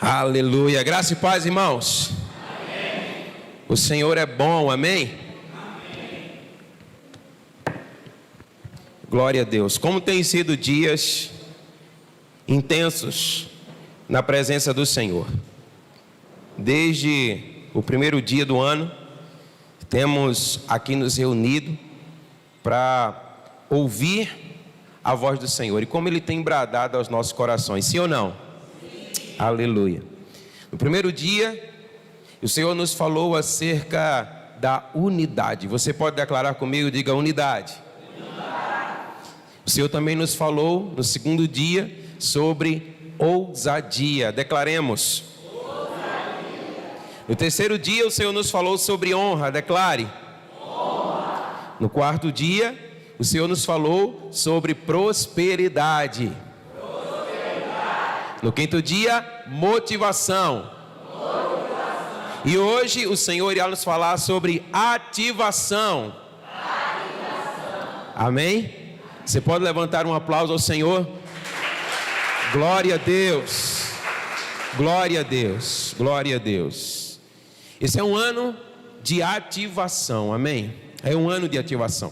Aleluia. Graça e paz, irmãos. Amém. O Senhor é bom, amém? Amém. Glória a Deus. Como tem sido dias intensos na presença do Senhor. Desde o primeiro dia do ano, temos aqui nos reunido para ouvir a voz do Senhor. E como Ele tem bradado aos nossos corações, sim ou não? Aleluia. No primeiro dia, o Senhor nos falou acerca da unidade. Você pode declarar comigo, diga unidade. O Senhor também nos falou no segundo dia sobre ousadia. Declaremos. No terceiro dia, o Senhor nos falou sobre honra. Declare. No quarto dia, o Senhor nos falou sobre prosperidade. No quinto dia, motivação. E hoje o Senhor irá nos falar sobre ativação. Amém? Você pode levantar um aplauso ao Senhor? Glória a Deus. Glória a Deus. Glória a Deus. Esse é um ano de ativação. Amém? É um ano de ativação.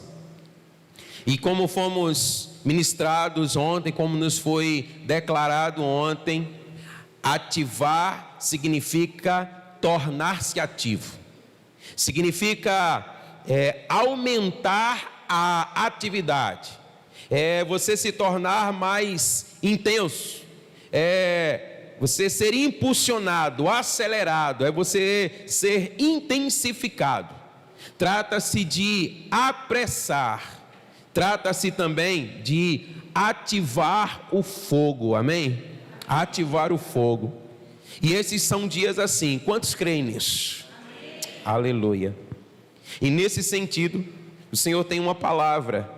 E como fomos ministrados ontem, como nos foi declarado ontem, ativar significa tornar-se ativo, significa aumentar a atividade, você se tornar mais intenso, você ser impulsionado, acelerado, você ser intensificado. Trata-se de apressar. Trata-se também de ativar o fogo, amém? Ativar o fogo. E esses são dias assim, quantos creem nisso? Amém. Aleluia. E nesse sentido, o Senhor tem uma palavra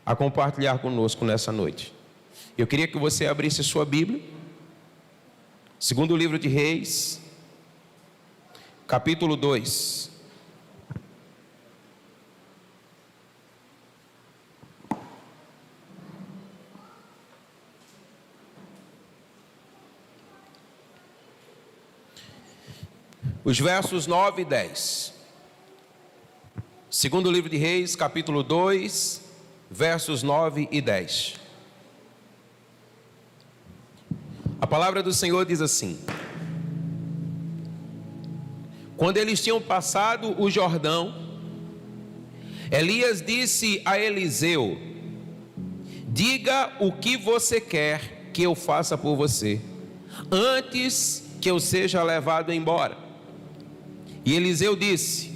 a compartilhar conosco nessa noite. Eu queria que você abrisse sua Bíblia, segundo livro de Reis, capítulo 2. Os versos 9 e 10. Segundo livro de Reis, capítulo 2, versos 9 e 10. A palavra do Senhor diz assim: quando eles tinham passado o Jordão, Elias disse a Eliseu: diga o que você quer que eu faça por você, antes que eu seja levado embora. E Eliseu disse: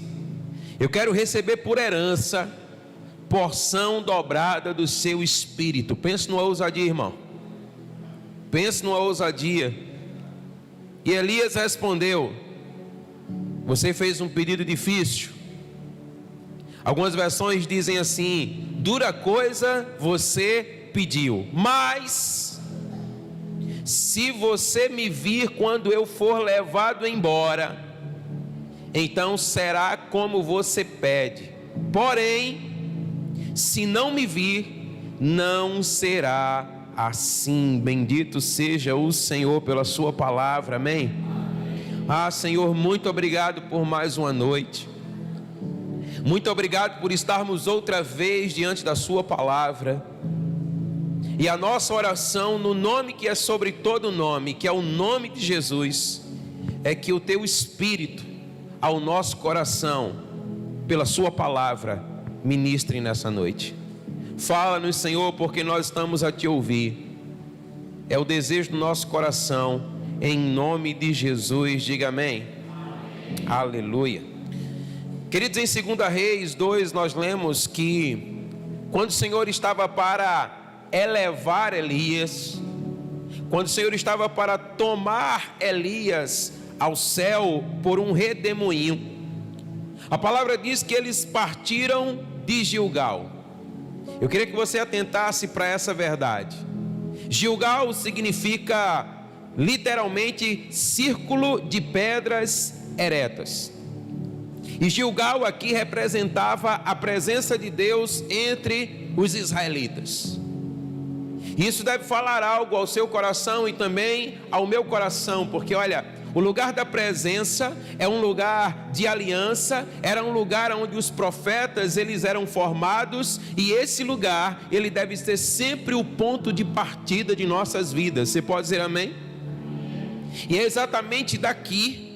eu quero receber por herança porção dobrada do seu espírito. Pense numa ousadia, irmão. Pense numa ousadia. E Elias respondeu: você fez um pedido difícil. Algumas versões dizem assim: dura coisa você pediu, mas se você me vir quando eu for levado embora, então será como você pede. Porém, se não me vir, não será assim. Bendito seja o Senhor pela sua palavra, amém? Ah, Senhor, muito obrigado por mais uma noite. Muito obrigado por estarmos outra vez diante da sua palavra. E a nossa oração, no nome que é sobre todo nome, que é o nome de Jesus, é que o teu Espírito ao nosso coração, pela sua palavra, ministre nessa noite. Fala-nos, Senhor, porque nós estamos a te ouvir. É o desejo do nosso coração, em nome de Jesus, diga amém. Amém. Aleluia. Queridos, em 2 Reis 2, nós lemos que quando o Senhor estava para elevar Elias, quando o Senhor estava para tomar Elias ao céu por um redemoinho, a palavra diz que eles partiram de Gilgal. Eu queria que você atentasse para essa verdade. Gilgal significa literalmente círculo de pedras eretas. E Gilgal aqui representava a presença de Deus entre os israelitas. Isso deve falar algo ao seu coração e também ao meu coração, porque olha, o lugar da presença é um lugar de aliança, era um lugar onde os profetas eles eram formados, e esse lugar ele deve ser sempre o ponto de partida de nossas vidas. Você pode dizer amém? E é exatamente daqui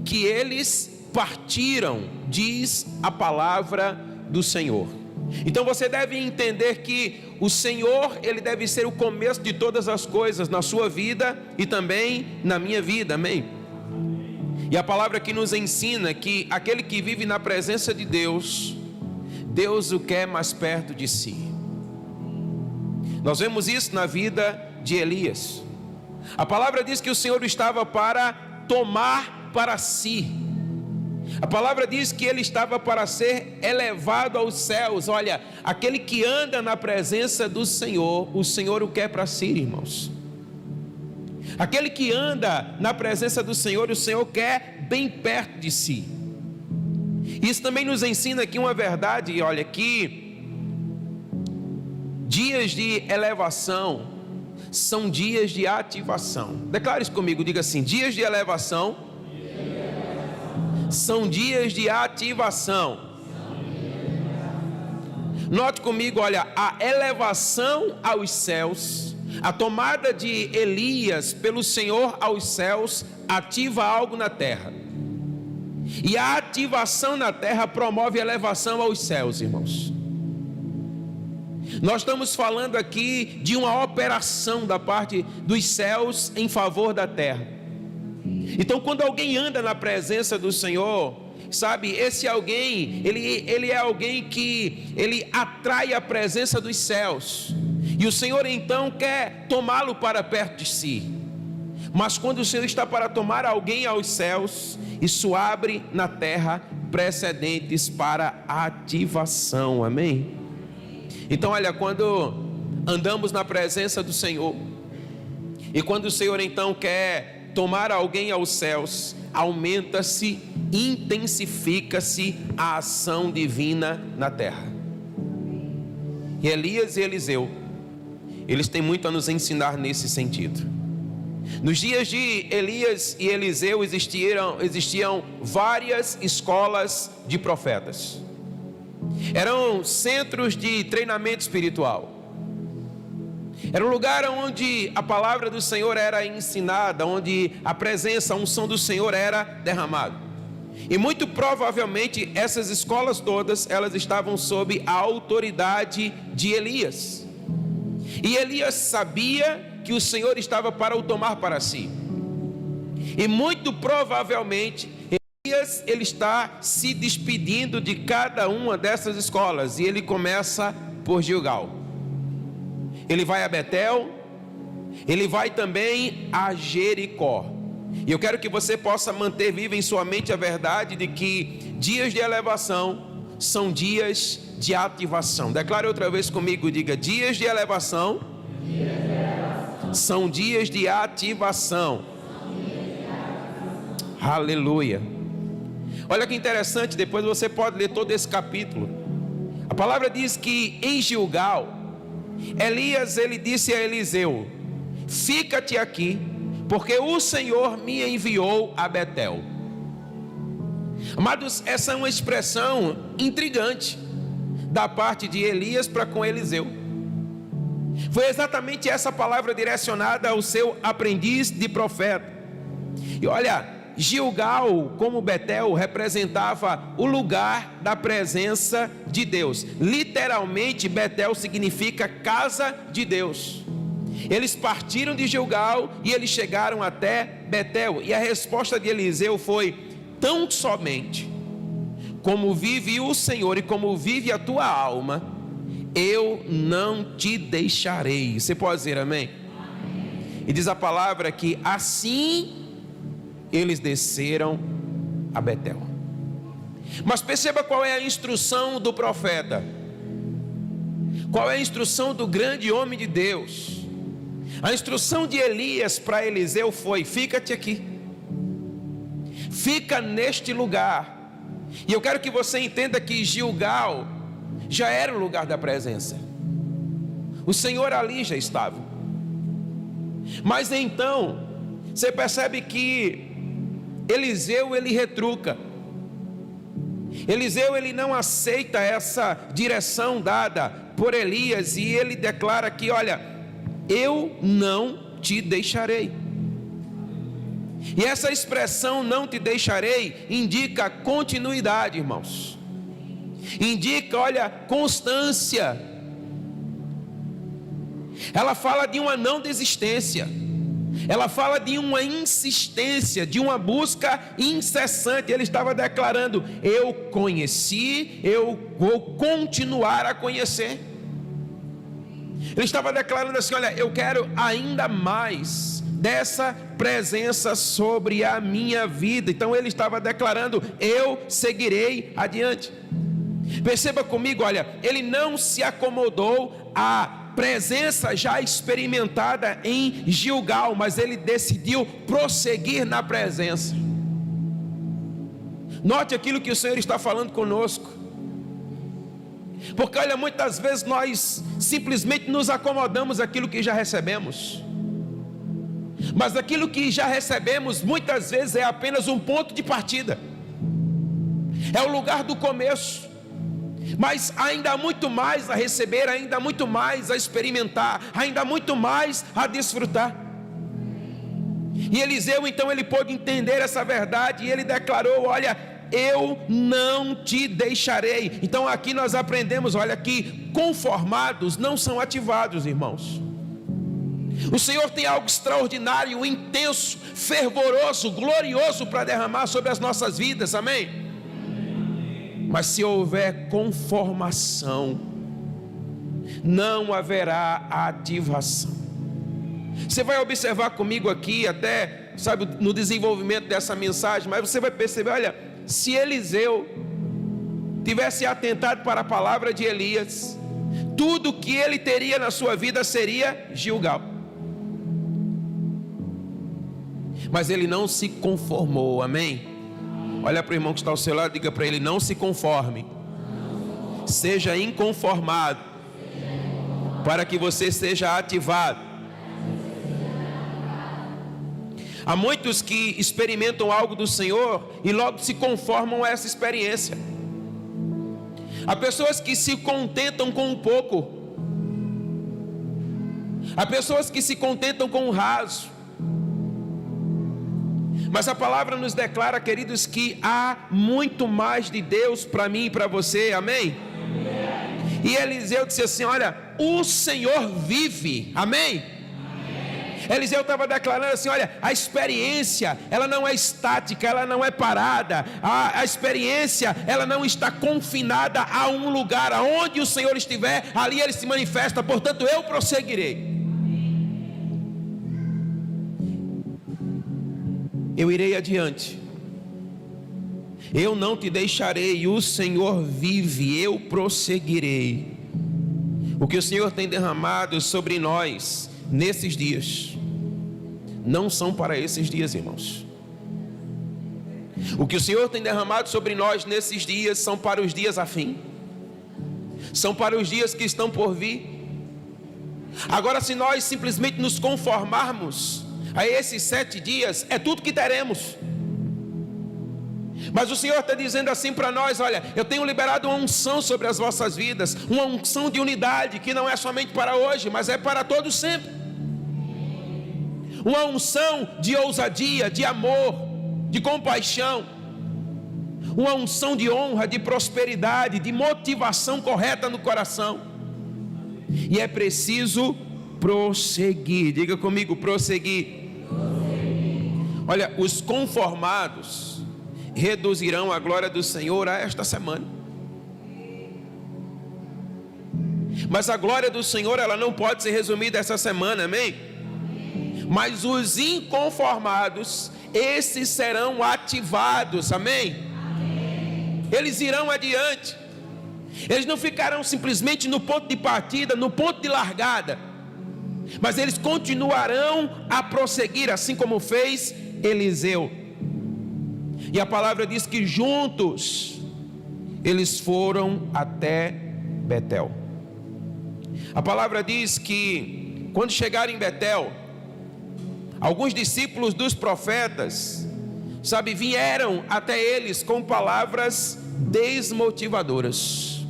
que eles partiram, diz a palavra do Senhor. Então você deve entender que o Senhor, ele deve ser o começo de todas as coisas na sua vida e também na minha vida, amém? E a palavra que nos ensina que aquele que vive na presença de Deus, Deus o quer mais perto de si. Nós vemos isso na vida de Elias. A palavra diz que o Senhor estava para tomar para si. A palavra diz que ele estava para ser elevado aos céus. Olha, aquele que anda na presença do Senhor, o Senhor o quer para si, irmãos. Aquele que anda na presença do Senhor, o Senhor quer bem perto de si. Isso também nos ensina aqui uma verdade, olha, que dias de elevação são dias de ativação. Declare isso comigo, diga assim: dias de elevação são dias de ativação. Note comigo, olha, a elevação aos céus, a tomada de Elias pelo Senhor aos céus, ativa algo na terra. E a ativação na terra promove a elevação aos céus, irmãos. Nós estamos falando aqui de uma operação da parte dos céus em favor da terra. Então, quando alguém anda na presença do Senhor, sabe, esse alguém, ele é alguém que ele atrai a presença dos céus, e o Senhor então quer tomá-lo para perto de si. Mas quando o Senhor está para tomar alguém aos céus, isso abre na terra precedentes para ativação, amém? Então olha, quando andamos na presença do Senhor, e quando o Senhor então quer tomar alguém aos céus, aumenta-se, intensifica-se a ação divina na terra. E Elias e Eliseu, eles têm muito a nos ensinar nesse sentido. Nos dias de Elias e Eliseu existiam várias escolas de profetas. Eram centros de treinamento espiritual. Era um lugar onde a palavra do Senhor era ensinada, onde a presença, a unção do Senhor era derramada. E muito provavelmente essas escolas todas, elas estavam sob a autoridade de Elias. E Elias sabia que o Senhor estava para o tomar para si. E muito provavelmente Elias, ele está se despedindo de cada uma dessas escolas, e ele começa por Gilgal. Ele vai a Betel, ele vai também a Jericó. E eu quero que você possa manter viva em sua mente a verdade de que dias de elevação são dias de ativação. Declare outra vez comigo, diga: dias de elevação são dias de ativação. Aleluia. Olha que interessante, depois você pode ler todo esse capítulo. A palavra diz que em Gilgal, Elias, ele disse a Eliseu: fica-te aqui, porque o Senhor me enviou a Betel. Amados, essa é uma expressão intrigante da parte de Elias para com Eliseu. Foi exatamente essa palavra direcionada ao seu aprendiz de profeta. E olha, Gilgal, como Betel, representava o lugar da presença de Deus. Literalmente, Betel significa casa de Deus. Eles partiram de Gilgal e eles chegaram até Betel. E a resposta de Eliseu foi: tão somente como vive o Senhor e como vive a tua alma, eu não te deixarei. Você pode dizer amém? Amém. E diz a palavra que assim eles desceram a Betel. Mas perceba qual é a instrução do profeta, qual é a instrução do grande homem de Deus. A instrução de Elias para Eliseu foi: fica-te aqui, fica neste lugar. E eu quero que você entenda que Gilgal já era o lugar da presença. O Senhor ali já estava. Mas então, você percebe que Eliseu, ele retruca. Eliseu, ele não aceita essa direção dada por Elias, e ele declara que, olha, eu não te deixarei. E essa expressão não te deixarei indica continuidade, irmãos. Indica, olha, constância. Ela fala de uma não desistência. Ela fala de uma insistência, de uma busca incessante. Ele estava declarando: eu conheci, eu vou continuar a conhecer. Ele estava declarando assim: olha, eu quero ainda mais dessa presença sobre a minha vida. Então ele estava declarando: eu seguirei adiante. Perceba comigo, olha, ele não se acomodou à presença já experimentada em Gilgal, mas ele decidiu prosseguir na presença. Note aquilo que o Senhor está falando conosco, porque olha, muitas vezes nós simplesmente nos acomodamos àquilo que já recebemos, mas aquilo que já recebemos muitas vezes é apenas um ponto de partida, é o lugar do começo. Mas ainda há muito mais a receber, ainda há muito mais a experimentar, ainda há muito mais a desfrutar. E Eliseu então ele pôde entender essa verdade, e ele declarou: olha, eu não te deixarei. Então aqui nós aprendemos, olha, que conformados não são ativados, irmãos. O Senhor tem algo extraordinário, intenso, fervoroso, glorioso para derramar sobre as nossas vidas, amém? Mas se houver conformação, não haverá ativação. Você vai observar comigo aqui, até, sabe, no desenvolvimento dessa mensagem, mas você vai perceber, olha, se Eliseu tivesse atentado para a palavra de Elias, tudo que ele teria na sua vida seria Gilgal. Mas ele não se conformou, amém? Olha para o irmão que está ao seu lado, diga para ele: não se conforme, seja inconformado, para que você seja ativado. Há muitos que experimentam algo do Senhor e logo se conformam a essa experiência. Há pessoas que se contentam com um pouco, há pessoas que se contentam com o raso. Mas a palavra nos declara, queridos, que há muito mais de Deus para mim e para você, amém? E Eliseu disse assim: olha, o Senhor vive, amém? Eliseu estava declarando assim: olha, a experiência, ela não é estática, ela não é parada, a experiência, ela não está confinada a um lugar. Aonde o Senhor estiver, ali Ele se manifesta, portanto eu prosseguirei. Eu irei adiante, eu não te deixarei, o Senhor vive, eu prosseguirei. O que o Senhor tem derramado sobre nós nesses dias, não são para esses dias, irmãos. O que o Senhor tem derramado sobre nós nesses dias são para os dias a fim, são para os dias que estão por vir. Agora, se nós simplesmente nos conformarmos a esses 7 dias, é tudo que teremos. Mas o Senhor está dizendo assim para nós: olha, eu tenho liberado uma unção sobre as vossas vidas, uma unção de unidade, que não é somente para hoje, mas é para todos sempre. Uma unção de ousadia, de amor, de compaixão, uma unção de honra, de prosperidade, de motivação correta no coração. E é preciso prosseguir. Diga comigo: prosseguir. Olha, os conformados reduzirão a glória do Senhor a esta semana. Mas a glória do Senhor, ela não pode ser resumida essa semana, amém? Mas os inconformados, esses serão ativados, amém? Eles irão adiante. Eles não ficarão simplesmente no ponto de partida, no ponto de largada, mas eles continuarão a prosseguir, assim como fez Eliseu. E a palavra diz que juntos eles foram até Betel. A palavra diz que quando chegaram em Betel, alguns discípulos dos profetas, vieram até eles com palavras desmotivadoras.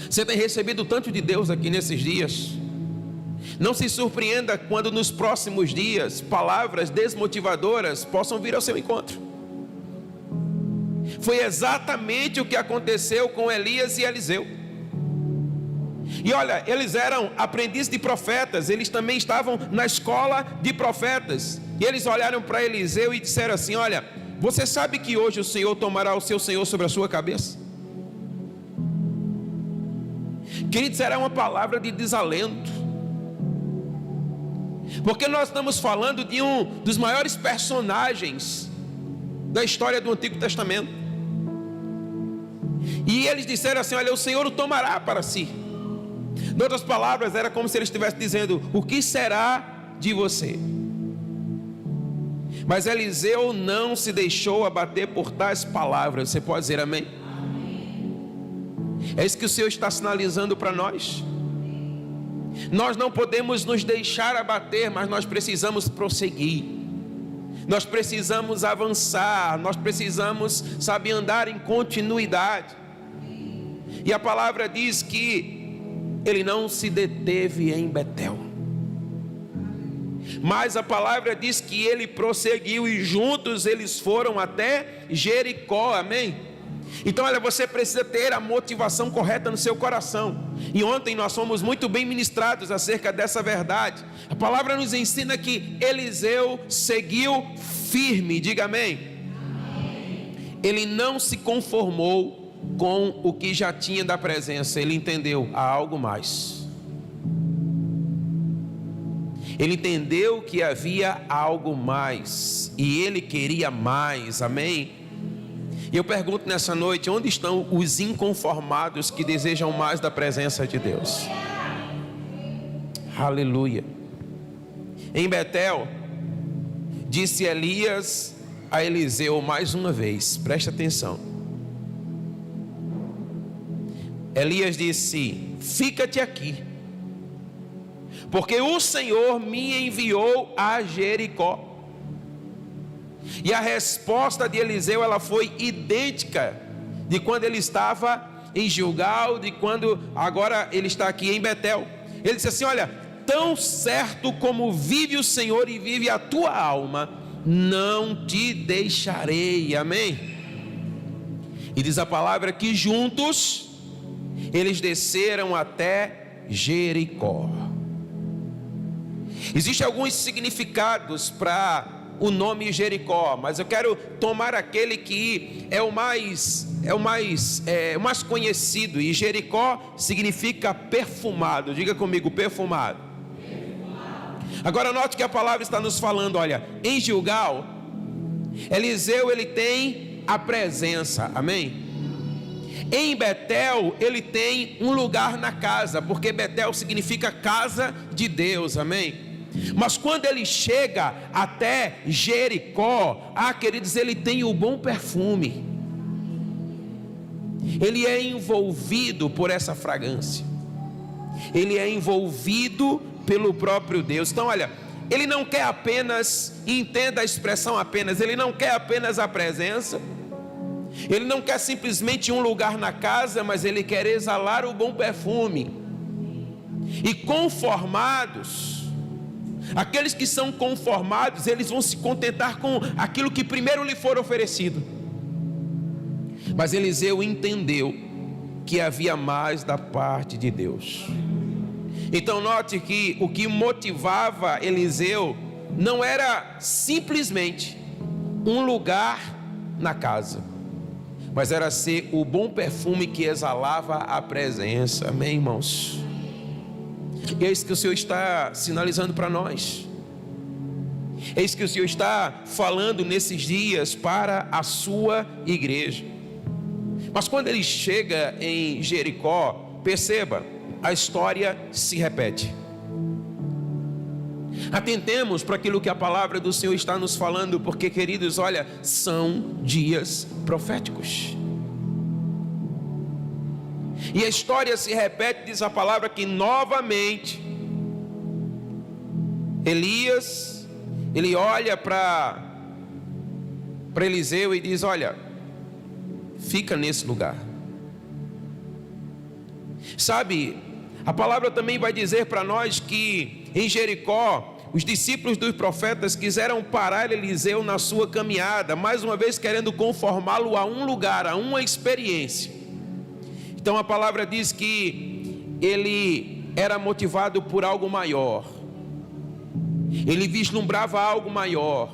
Você tem recebido tanto de Deus aqui nesses dias. Não se surpreenda quando nos próximos dias palavras desmotivadoras possam vir ao seu encontro. Foi exatamente o que aconteceu com Elias e Eliseu. E olha, eles eram aprendizes de profetas, eles também estavam na escola de profetas. E eles olharam para Eliseu e disseram assim: olha, você sabe que hoje o Senhor tomará o seu Senhor sobre a sua cabeça? Queridos, era uma palavra de desalento, porque nós estamos falando de um dos maiores personagens da história do Antigo Testamento. E eles disseram assim: olha, o Senhor o tomará para si. Em outras palavras, era como se ele estivesse dizendo: o que será de você? Mas Eliseu não se deixou abater por tais palavras. Você pode dizer amém? É isso que o Senhor está sinalizando para nós. Nós não podemos nos deixar abater, mas nós precisamos prosseguir. Nós precisamos avançar, nós precisamos, andar em continuidade. E a palavra diz que ele não se deteve em Betel, mas a palavra diz que ele prosseguiu e juntos eles foram até Jericó, amém? Então olha, você precisa ter a motivação correta no seu coração. E ontem nós fomos muito bem ministrados acerca dessa verdade. A palavra nos ensina que Eliseu seguiu firme, diga amém. Ele não se conformou com o que já tinha da presença, ele entendeu: há algo mais. Ele entendeu que havia algo mais, e ele queria mais, amém? E eu pergunto nessa noite: onde estão os inconformados que desejam mais da presença de Deus? Aleluia. Em Betel, disse Elias a Eliseu mais uma vez, preste atenção. Elias disse: fica-te aqui, porque o Senhor me enviou a Jericó. E a resposta de Eliseu, ela foi idêntica de quando ele estava em Gilgal, de quando agora ele está aqui em Betel. Ele disse assim: olha, tão certo como vive o Senhor e vive a tua alma, não te deixarei, amém? E diz a palavra que juntos eles desceram até Jericó. Existem alguns significados para o nome Jericó, mas eu quero tomar aquele que é o mais conhecido. E Jericó significa perfumado. Diga comigo, perfumado. Agora note que a palavra está nos falando, olha, em Gilgal, Eliseu ele tem a presença, amém? Em Betel ele tem um lugar na casa, porque Betel significa casa de Deus, amém? Mas quando ele chega até Jericó, queridos, ele tem o bom perfume. Ele é envolvido por essa fragrância. Ele é envolvido pelo próprio Deus. Então olha, ele não quer apenas, entenda a expressão apenas, ele não quer apenas a presença. Ele não quer simplesmente um lugar na casa, mas ele quer exalar o bom perfume. E conformados, aqueles que são conformados, eles vão se contentar com aquilo que primeiro lhe for oferecido. Mas Eliseu entendeu que havia mais da parte de Deus. Então note que o que motivava Eliseu não era simplesmente um lugar na casa, mas era ser o bom perfume que exalava a presença, amém, irmãos? E é isso que o Senhor está sinalizando para nós. É isso que o Senhor está falando nesses dias para a sua igreja. Mas quando ele chega em Jericó, perceba, a história se repete. Atentemos para aquilo que a palavra do Senhor está nos falando, porque, queridos, olha, são dias proféticos. E a história se repete, diz a palavra, que novamente Elias, ele olha para Eliseu e diz: olha, fica nesse lugar. Sabe, a palavra também vai dizer para nós que em Jericó, os discípulos dos profetas quiseram parar Eliseu na sua caminhada, mais uma vez querendo conformá-lo a um lugar, a uma experiência. Então a palavra diz que ele era motivado por algo maior, ele vislumbrava algo maior,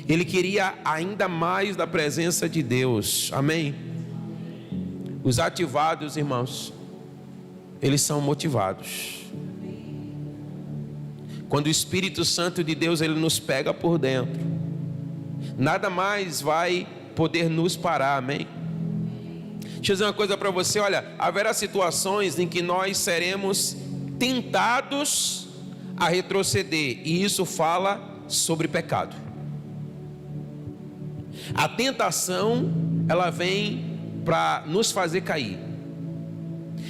ele queria ainda mais da presença de Deus, amém? Os ativados, irmãos, eles são motivados. Quando o Espírito Santo de Deus, ele nos pega por dentro, nada mais vai poder nos parar, amém? Deixa eu dizer uma coisa para você, olha, haverá situações em que nós seremos tentados a retroceder, e isso fala sobre pecado. A tentação, ela vem para nos fazer cair.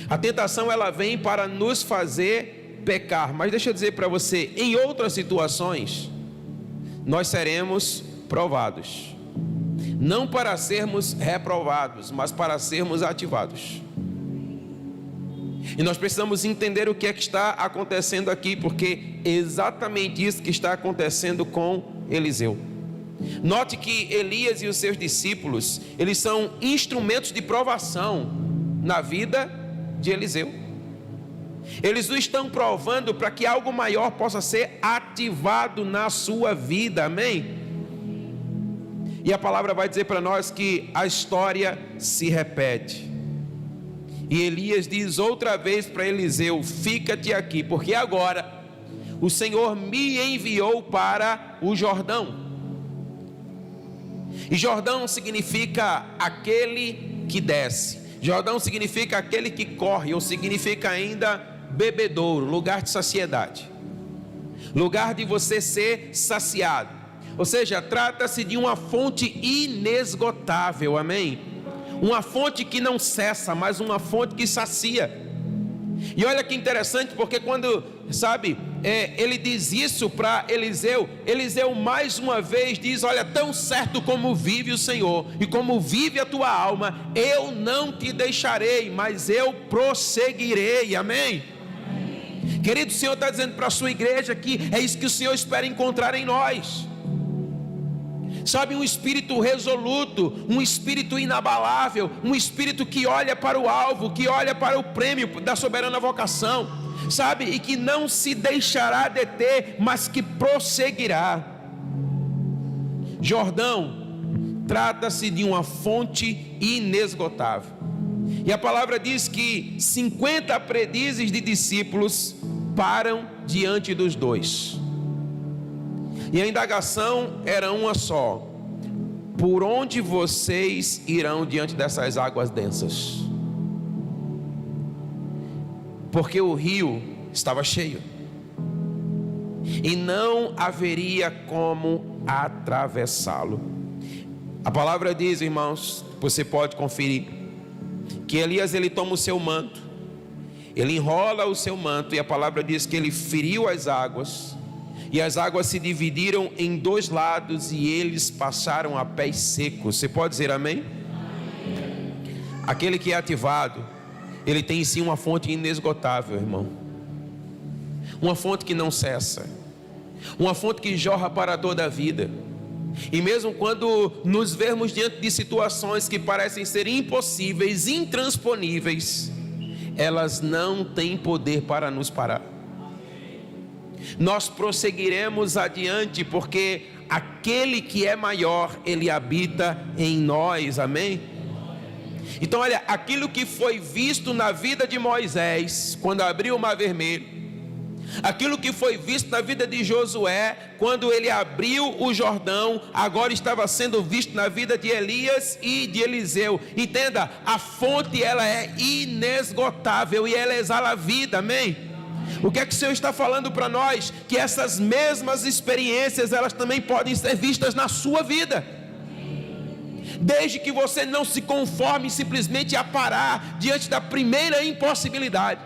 A tentação, ela vem para nos fazer pecar. Mas deixa eu dizer para você, em outras situações, nós seremos provados. Não para sermos reprovados, mas para sermos ativados. E nós precisamos entender o que é que está acontecendo aqui, porque é exatamente isso que está acontecendo com Eliseu. Note que Elias e os seus discípulos, eles são instrumentos de provação na vida de Eliseu. Eles o estão provando para que algo maior possa ser ativado na sua vida, amém? E a palavra vai dizer para nós que a história se repete. E Elias diz outra vez para Eliseu: fica-te aqui, porque agora o Senhor me enviou para o Jordão. E Jordão significa aquele que desce. Jordão significa aquele que corre, ou significa ainda bebedouro, lugar de saciedade, lugar de você ser saciado. Ou seja, trata-se de uma fonte inesgotável, amém? Uma fonte que não cessa, mas uma fonte que sacia. E olha que interessante, porque quando, sabe, ele diz isso para Eliseu, Eliseu mais uma vez diz: olha, tão certo como vive o Senhor e como vive a tua alma, eu não te deixarei, mas eu prosseguirei, amém? Querido, o Senhor está dizendo para a sua igreja que é isso que o Senhor espera encontrar em nós. Sabe, um espírito resoluto, um espírito inabalável, um espírito que olha para o alvo, que olha para o prêmio da soberana vocação, sabe, e que não se deixará deter, mas que prosseguirá. Jordão trata-se de uma fonte inesgotável. E a palavra diz que 50 aprendizes de discípulos param diante dos dois. E a indagação era uma só: por onde vocês irão diante dessas águas densas? Porque o rio estava cheio e não haveria como atravessá-lo. A palavra diz, irmãos, você pode conferir, que Elias, ele toma o seu manto, ele enrola o seu manto, e a palavra diz que ele feriu as águas, e as águas se dividiram em dois lados, e eles passaram a pés secos. Você pode dizer amém? Amém. Aquele que é ativado, ele tem em si uma fonte inesgotável, irmão. Uma fonte que não cessa, uma fonte que jorra para toda a vida. E mesmo quando nos vermos diante de situações que parecem ser impossíveis, intransponíveis, elas não têm poder para nos parar. Nós prosseguiremos adiante, porque aquele que é maior, ele habita em nós, amém? Então olha, aquilo que foi visto na vida de Moisés, quando abriu o mar vermelho, aquilo que foi visto na vida de Josué, quando ele abriu o Jordão, agora estava sendo visto na vida de Elias e de Eliseu. Entenda, a fonte, ela é inesgotável e ela exala a vida, amém? O que é que o Senhor está falando para nós? Que essas mesmas experiências, elas também podem ser vistas na sua vida. desde que você não se conforme simplesmente a parar diante da primeira impossibilidade,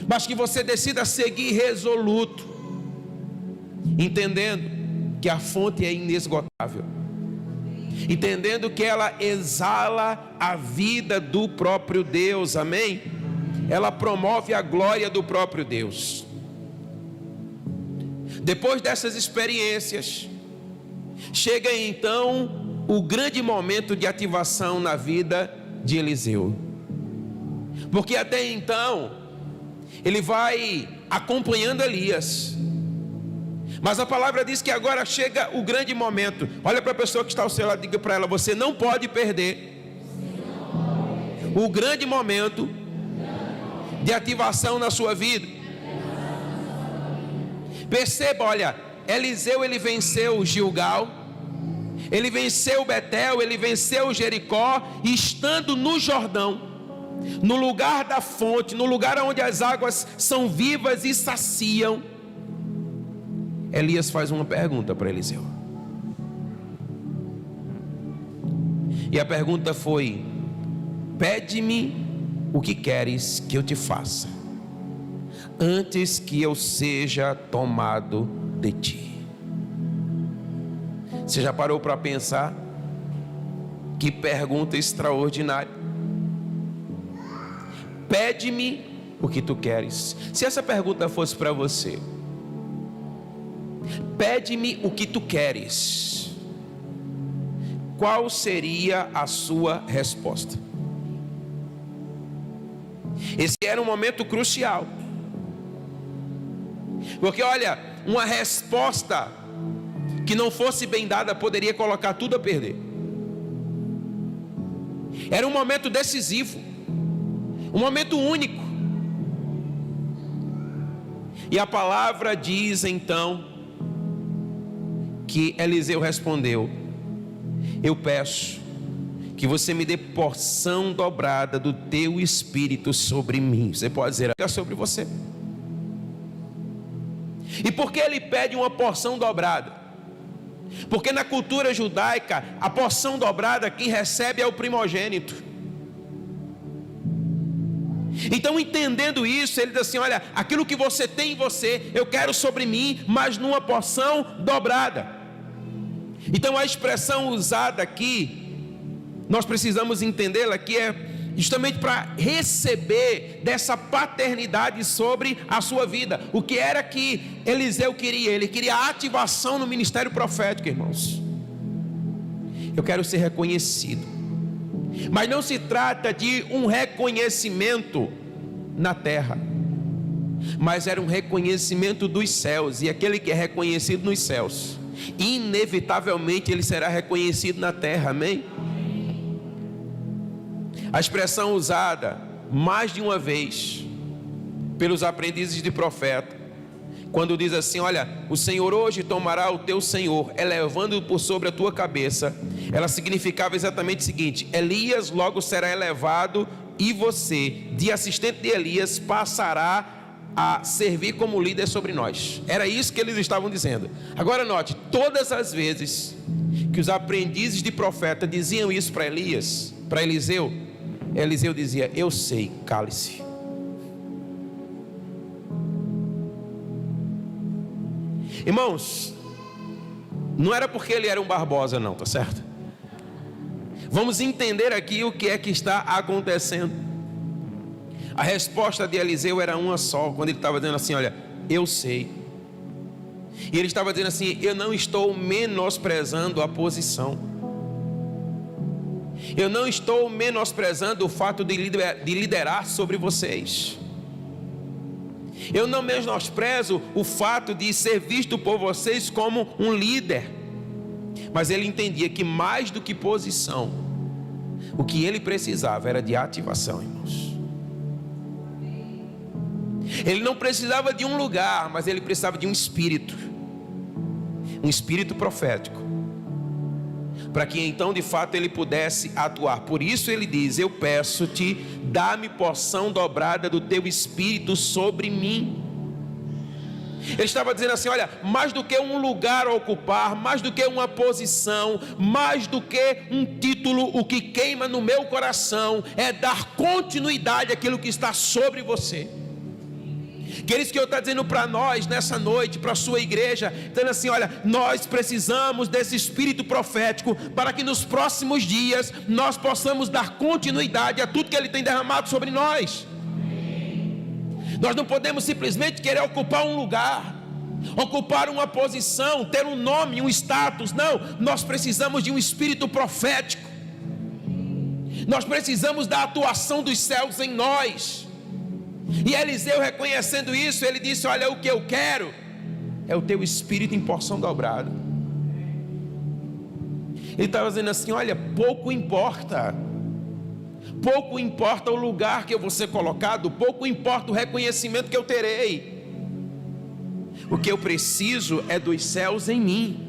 mas que você decida seguir resoluto, entendendo que a fonte é inesgotável, entendendo que ela exala a vida do próprio Deus, amém? Ela promove a glória do próprio Deus. Depois dessas experiências, chega então o grande momento de ativação na vida de Eliseu, porque até então ele vai acompanhando Elias, mas a palavra diz que agora chega o grande momento. Olha para a pessoa que está ao seu lado, diga para ela: você não pode perder o grande momento de ativação na sua vida. Perceba, olha, Eliseu ele venceu Gilgal, ele venceu Betel, ele venceu Jericó, e estando no Jordão, no lugar da fonte, no lugar onde as águas são vivas e saciam, Elias faz uma pergunta para Eliseu. E a pergunta foi: pede-me o que queres que eu te faça, antes que eu seja tomado de ti. Você já parou para pensar? Que pergunta extraordinária. Pede-me o que tu queres. Se essa pergunta fosse para você: pede-me o que tu queres, qual seria a sua resposta? Esse era um momento crucial, porque olha, uma resposta que não fosse bem dada poderia colocar tudo a perder. Era um momento decisivo, um momento único. E a palavra diz então que Eliseu respondeu: eu peço que você me dê porção dobrada do teu espírito sobre mim. Você pode dizer: é sobre você. E por que ele pede uma porção dobrada? Porque na cultura judaica, a porção dobrada, quem recebe é o primogênito. Então, entendendo isso, ele diz assim: olha, aquilo que você tem em você, eu quero sobre mim, mas numa porção dobrada. Então, a expressão usada aqui, nós precisamos entendê-la, que é justamente para receber dessa paternidade sobre a sua vida. O que era que Eliseu queria? Ele queria a ativação no ministério profético, irmãos. Eu quero ser reconhecido, mas não se trata de um reconhecimento na terra, mas era um reconhecimento dos céus. E aquele que é reconhecido nos céus, inevitavelmente ele será reconhecido na terra, amém? A expressão usada mais de uma vez pelos aprendizes de profeta, quando diz assim: olha, o Senhor hoje tomará o teu Senhor, elevando-o por sobre a tua cabeça, ela significava exatamente o seguinte: Elias logo será elevado, e você, de assistente de Elias, passará a servir como líder sobre nós. Era isso que eles estavam dizendo. Agora note, todas as vezes que os aprendizes de profeta diziam isso para Elias, para Eliseu, Eliseu dizia: eu sei, cale-se. Irmãos, não era porque ele era um Barbosa não, tá certo? Vamos entender aqui o que é que está acontecendo. A resposta de Eliseu era uma só, quando ele estava dizendo assim: olha, eu sei. E ele estava dizendo assim: eu não estou menosprezando a posição, eu não estou menosprezando o fato de liderar sobre vocês, eu não menosprezo o fato de ser visto por vocês como um líder. Mas ele entendia que mais do que posição, o que ele precisava era de ativação, irmãos. Ele não precisava de um lugar, mas ele precisava de um espírito profético, para que então de fato ele pudesse atuar. Por isso ele diz: eu peço-te, dá-me porção dobrada do teu espírito sobre mim. Ele estava dizendo assim: olha, mais do que um lugar a ocupar, mais do que uma posição, mais do que um título, o que queima no meu coração é dar continuidade àquilo que está sobre você. Queridos, que eu estou dizendo para nós nessa noite, para a sua igreja, dizendo assim: olha, nós precisamos desse espírito profético para que nos próximos dias nós possamos dar continuidade a tudo que Ele tem derramado sobre nós. Nós não podemos simplesmente querer ocupar um lugar, ocupar uma posição, ter um nome, um status. Não, nós precisamos de um espírito profético. Nós precisamos da atuação dos céus em nós. E Eliseu, reconhecendo isso, ele disse: olha, o que eu quero é o teu espírito em porção dobrada. Ele estava dizendo assim: olha, pouco importa o lugar que eu vou ser colocado, pouco importa o reconhecimento que eu terei. O que eu preciso é dos céus em mim.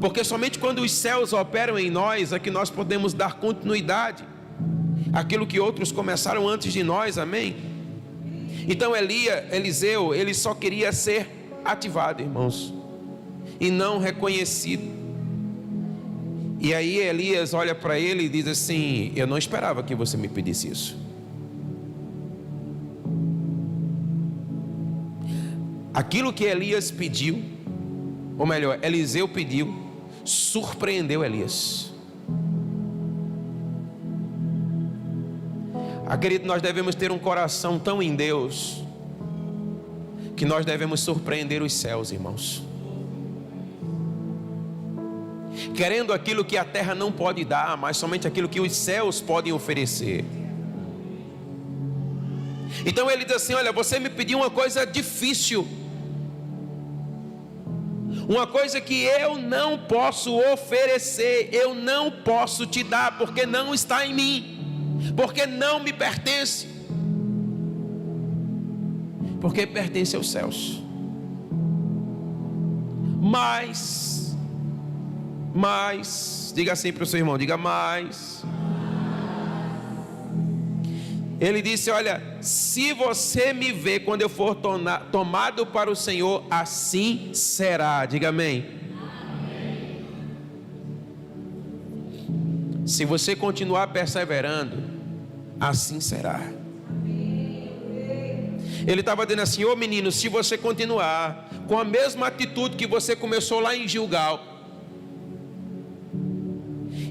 Porque somente quando os céus operam em nós é que nós podemos dar continuidade àquilo que outros começaram antes de nós, amém? Então Eliseu, ele só queria ser ativado, irmãos, e não reconhecido. E aí Elias olha para ele e diz assim: eu não esperava que você me pedisse isso. Aquilo que Elias pediu, ou melhor, Eliseu pediu, surpreendeu Elias. Querido, nós devemos ter um coração tão em Deus que nós devemos surpreender os céus, irmãos, querendo aquilo que a terra não pode dar, mas somente aquilo que os céus podem oferecer. Então ele diz assim: olha, você me pediu uma coisa difícil, uma coisa que eu não posso oferecer, eu não posso te dar, porque não está em mim, porque não me pertence, porque pertence aos céus. Mas, diga assim para o seu irmão, diga mais. Ele disse: olha, se você me ver quando eu for tomado para o Senhor, assim será. Diga amém. Se você continuar perseverando, assim será. Ele estava dizendo assim: ô menino, se você continuar com a mesma atitude que você começou lá em Gilgal,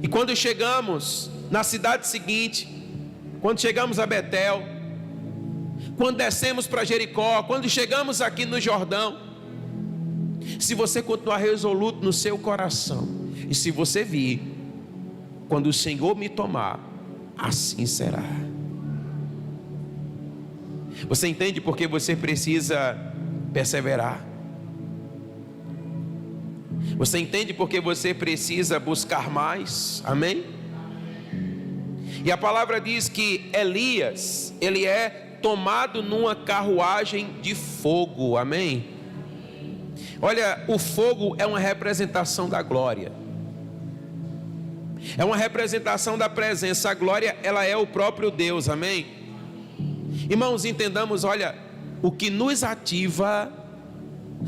e quando chegamos na cidade seguinte, quando chegamos a Betel, quando descemos para Jericó, quando chegamos aqui no Jordão, se você continuar resoluto no seu coração, e se você vir, quando o Senhor me tomar, assim será. Você entende porque você precisa perseverar? Você entende porque você precisa buscar mais? Amém? E a palavra diz que Elias, ele é tomado numa carruagem de fogo. Amém? Olha, o fogo é uma representação da glória, é uma representação da presença. A glória, ela é o próprio Deus. Amém? Irmãos, entendamos, olha, o que nos ativa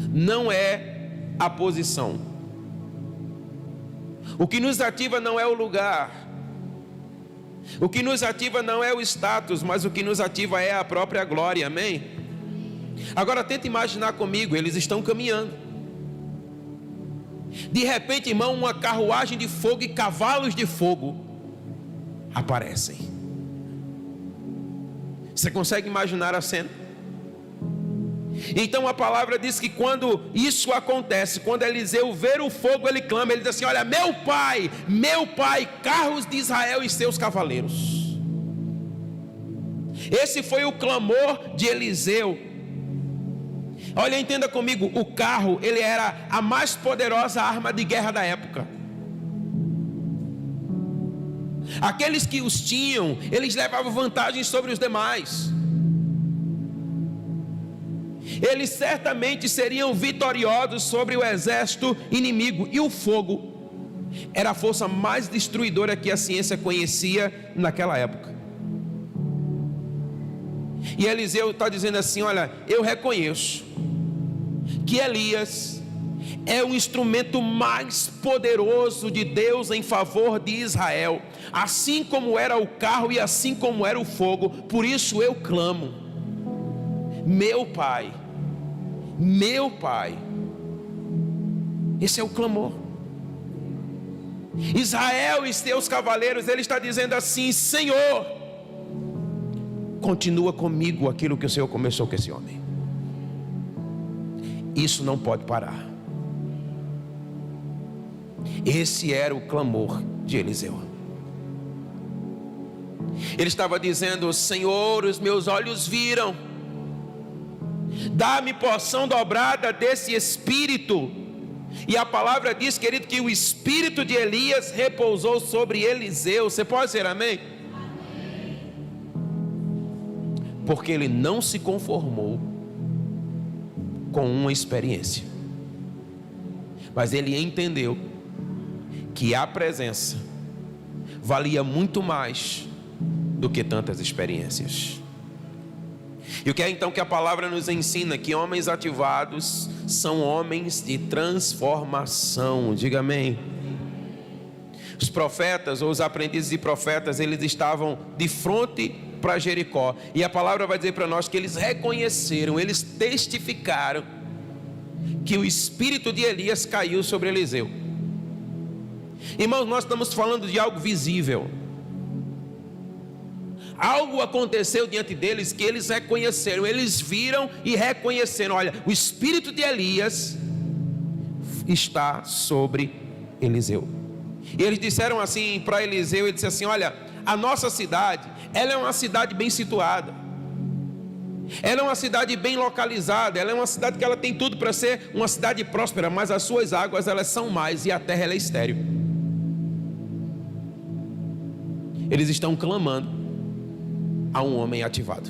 não é a posição, o que nos ativa não é o lugar, o que nos ativa não é o status, mas o que nos ativa é a própria glória. Amém? Agora tenta imaginar comigo, eles estão caminhando, de repente, irmão, uma carruagem de fogo e cavalos de fogo aparecem. Você consegue imaginar a cena? Então a palavra diz que quando isso acontece, quando Eliseu vê o fogo, ele clama, ele diz assim: olha, meu pai, carros de Israel e seus cavaleiros. Esse foi o clamor de Eliseu. Olha, entenda comigo, o carro, ele era a mais poderosa arma de guerra da época. Aqueles que os tinham, eles levavam vantagem sobre os demais. Eles certamente seriam vitoriosos sobre o exército inimigo. E o fogo era a força mais destruidora que a ciência conhecia naquela época. E Eliseu está dizendo assim: olha, eu reconheço que Elias é o instrumento mais poderoso de Deus em favor de Israel, assim como era o carro e assim como era o fogo. Por isso eu clamo: meu Pai, meu Pai. Esse é o clamor. Israel e seus cavaleiros, ele está dizendo assim: Senhor, continua comigo aquilo que o Senhor começou com esse homem. Isso não pode parar. Esse era o clamor de Eliseu. Ele estava dizendo: Senhor, os meus olhos viram, dá-me porção dobrada desse espírito. E a palavra diz, querido, que o espírito de Elias repousou sobre Eliseu. Você pode dizer amém? Porque ele não se conformou com uma experiência, mas ele entendeu que a presença valia muito mais do que tantas experiências. E o que é então que a palavra nos ensina? Que homens ativados são homens de transformação. Diga amém. Os profetas, ou os aprendizes de profetas, eles estavam de frente para Jericó, e a palavra vai dizer para nós que eles reconheceram, eles testificaram que o espírito de Elias caiu sobre Eliseu. Irmãos, nós estamos falando de algo visível. Algo aconteceu diante deles que eles reconheceram, eles viram e reconheceram: olha, o espírito de Elias está sobre Eliseu. E eles disseram assim para Eliseu, ele disse assim: olha, a nossa cidade, ela é uma cidade bem situada, ela é uma cidade bem localizada, ela é uma cidade que ela tem tudo para ser uma cidade próspera, mas as suas águas, elas são mais, e a terra, ela é estéril. Eles estão clamando a um homem ativado.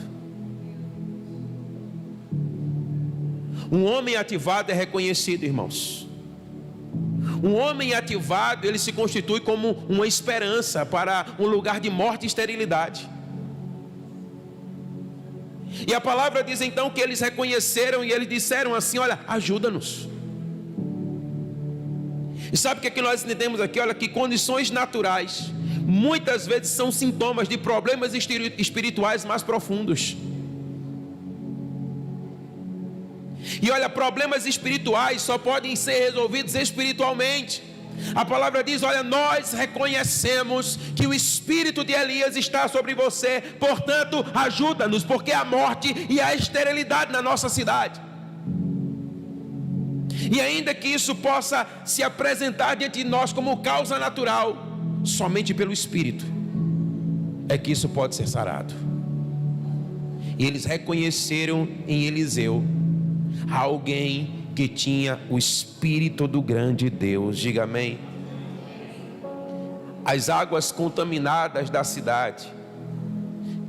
Um homem ativado é reconhecido, irmãos. Um homem ativado, ele se constitui como uma esperança para um lugar de morte e esterilidade. E a palavra diz então que eles reconheceram e eles disseram assim: olha, ajuda-nos. E sabe o que nós entendemos aqui? Olha, que condições naturais muitas vezes são sintomas de problemas espirituais mais profundos. E olha, problemas espirituais só podem ser resolvidos espiritualmente. A palavra diz: olha, nós reconhecemos que o espírito de Elias está sobre você, portanto ajuda-nos, porque há morte e há esterilidade na nossa cidade. E ainda que isso possa se apresentar diante de nós como causa natural, somente pelo Espírito é que isso pode ser sarado. E eles reconheceram em Eliseu alguém que tinha o Espírito do grande Deus. Diga amém. As águas contaminadas da cidade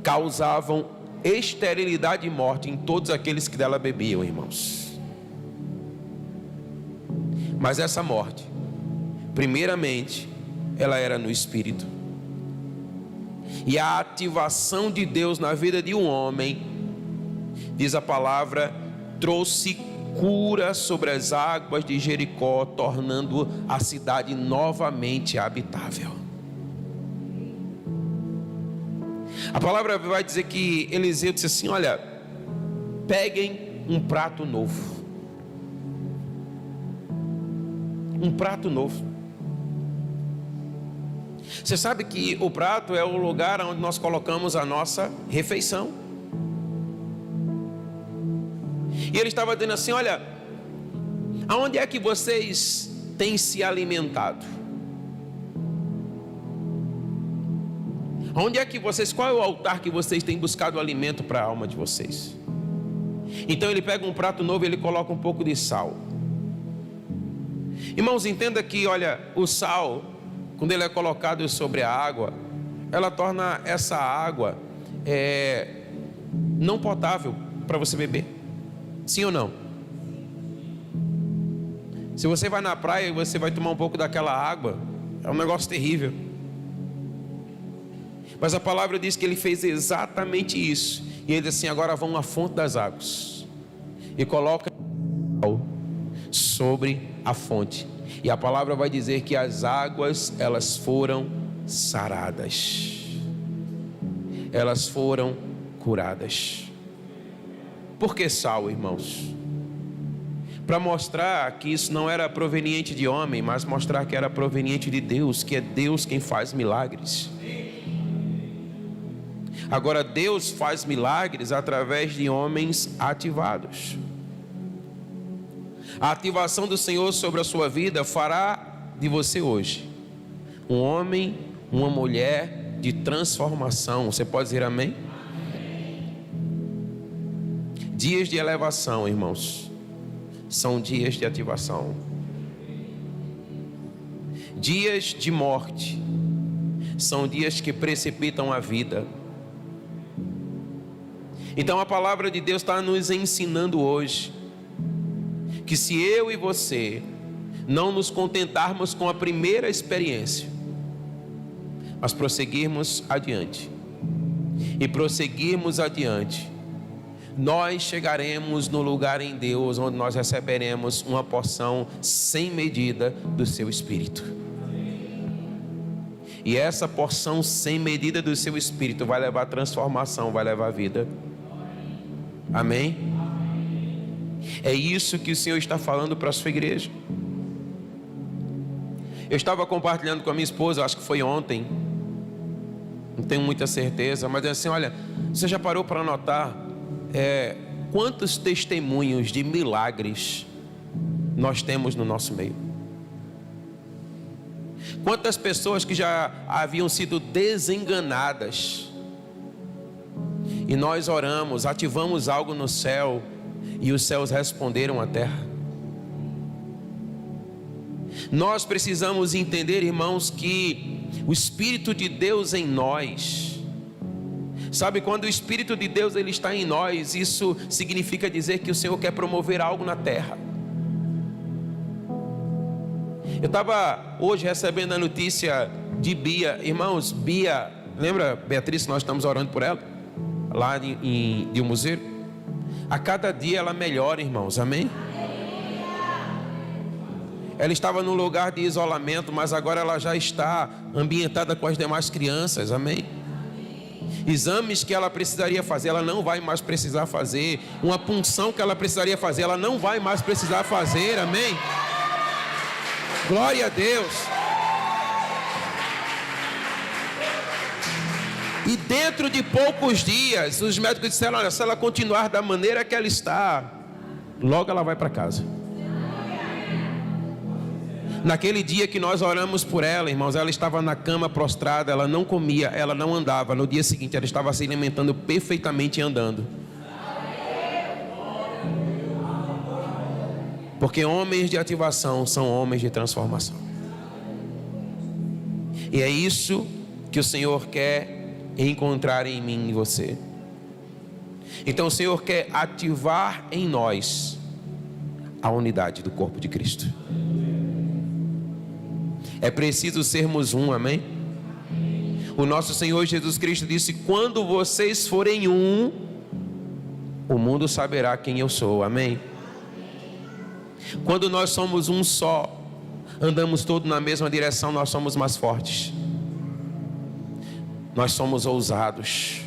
causavam esterilidade e morte em todos aqueles que dela bebiam, irmãos. Mas essa morte, primeiramente, ela era no espírito. E a ativação de Deus na vida de um homem, diz a palavra, trouxe cura sobre as águas de Jericó, tornando a cidade novamente habitável. A palavra vai dizer que Eliseu disse assim: olha, peguem um prato novo. Um prato novo. Você sabe que o prato é o lugar onde nós colocamos a nossa refeição. E ele estava dizendo assim: olha, aonde é que vocês têm se alimentado? Onde é que vocês, qual é o altar que vocês têm buscado alimento para a alma de vocês? Então ele pega um prato novo e ele coloca um pouco de sal. Irmãos, entenda que, olha, o sal, quando ele é colocado sobre a água, ela torna essa água não potável para você beber. Sim ou não? Se você vai na praia e você vai tomar um pouco daquela água, é um negócio terrível. Mas a palavra diz que ele fez exatamente isso. E ele diz assim: agora vão à fonte das águas e coloca sobre a fonte. E a palavra vai dizer que as águas, elas foram saradas, elas foram curadas. Por que sal, irmãos? Para mostrar que isso não era proveniente de homem, mas mostrar que era proveniente de Deus, que é Deus quem faz milagres. Agora, Deus faz milagres através de homens ativados. A ativação do Senhor sobre a sua vida fará de você hoje um homem, uma mulher de transformação. Você pode dizer amém? Dias de elevação, irmãos, são dias de ativação. Dias de morte são dias que precipitam a vida. Então a palavra de Deus está nos ensinando hoje que se eu e você não nos contentarmos com a primeira experiência, mas prosseguirmos adiante e prosseguirmos adiante, nós chegaremos no lugar em Deus onde nós receberemos uma porção sem medida do seu Espírito. E essa porção sem medida do seu Espírito vai levar transformação, vai levar vida. Amém? É isso que o Senhor está falando para a sua igreja. Eu estava compartilhando com a minha esposa, acho que foi ontem, não tenho muita certeza, mas é assim: olha, você já parou para notar quantos testemunhos de milagres nós temos no nosso meio? Quantas pessoas que já haviam sido desenganadas, e nós oramos, ativamos algo no céu, e os céus responderam à terra. Nós precisamos entender, irmãos, que o Espírito de Deus em nós, sabe, quando o Espírito de Deus ele está em nós, isso significa dizer que o Senhor quer promover algo na terra. Eu estava hoje recebendo a notícia de Bia. Irmãos, Bia, lembra Beatriz, nós estamos orando por ela lá de um museu? A cada dia ela melhora, irmãos, amém? Ela estava num lugar de isolamento, mas agora ela já está ambientada com as demais crianças, amém? Exames que ela precisaria fazer, ela não vai mais precisar fazer. Uma punção que ela precisaria fazer, ela não vai mais precisar fazer, amém? Glória a Deus. E dentro de poucos dias, os médicos disseram: olha, se ela continuar da maneira que ela está, logo ela vai para casa. Naquele dia que nós oramos por ela, irmãos, ela estava na cama prostrada, ela não comia, ela não andava. No dia seguinte ela estava se alimentando perfeitamente e andando. Porque homens de ativação são homens de transformação. E é isso que o Senhor quer encontrar em mim e em você. Então o Senhor quer ativar em nós a unidade do corpo de Cristo. É preciso sermos um, amém? O nosso Senhor Jesus Cristo disse: quando vocês forem um, o mundo saberá quem eu sou, amém? Quando nós somos um só, andamos todos na mesma direção, nós somos mais fortes, nós somos ousados.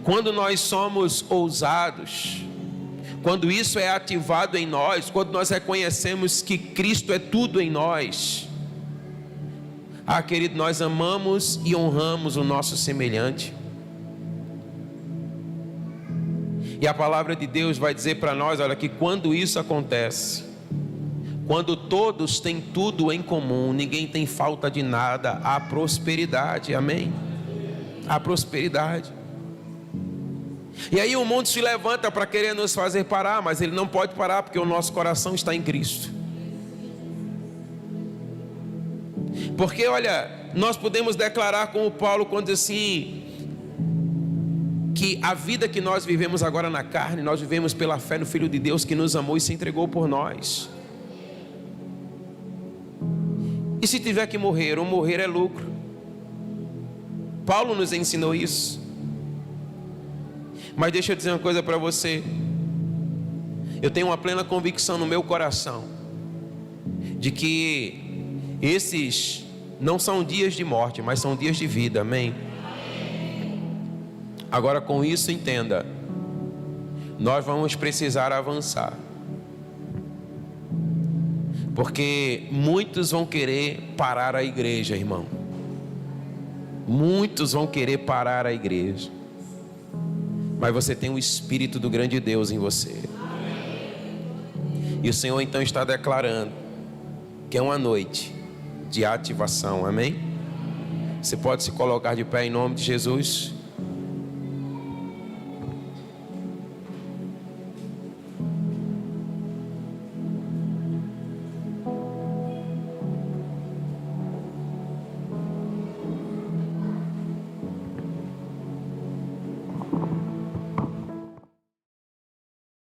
Quando nós somos ousados, quando isso é ativado em nós, quando nós reconhecemos que Cristo é tudo em nós, querido, nós amamos e honramos o nosso semelhante. E a palavra de Deus vai dizer para nós, olha, que quando isso acontece, quando todos têm tudo em comum, ninguém tem falta de nada, há prosperidade, amém? Há prosperidade. E aí o mundo se levanta para querer nos fazer parar, mas ele não pode parar, porque o nosso coração está em Cristo. Porque olha, nós podemos declarar como Paulo quando diz assim, que a vida que nós vivemos agora na carne, nós vivemos pela fé no Filho de Deus que nos amou e se entregou por nós. E se tiver que morrer, ou morrer é lucro. Paulo nos ensinou isso. Mas deixa eu dizer uma coisa para você. Eu tenho uma plena convicção no meu coração de que esses não são dias de morte, mas são dias de vida, amém? Agora, com isso, entenda, nós vamos precisar avançar, porque muitos vão querer parar a igreja, irmão. Muitos vão querer parar a igreja, mas você tem o Espírito do grande Deus em você. E o Senhor então está declarando que é uma noite de ativação, amém? Você pode se colocar de pé em nome de Jesus.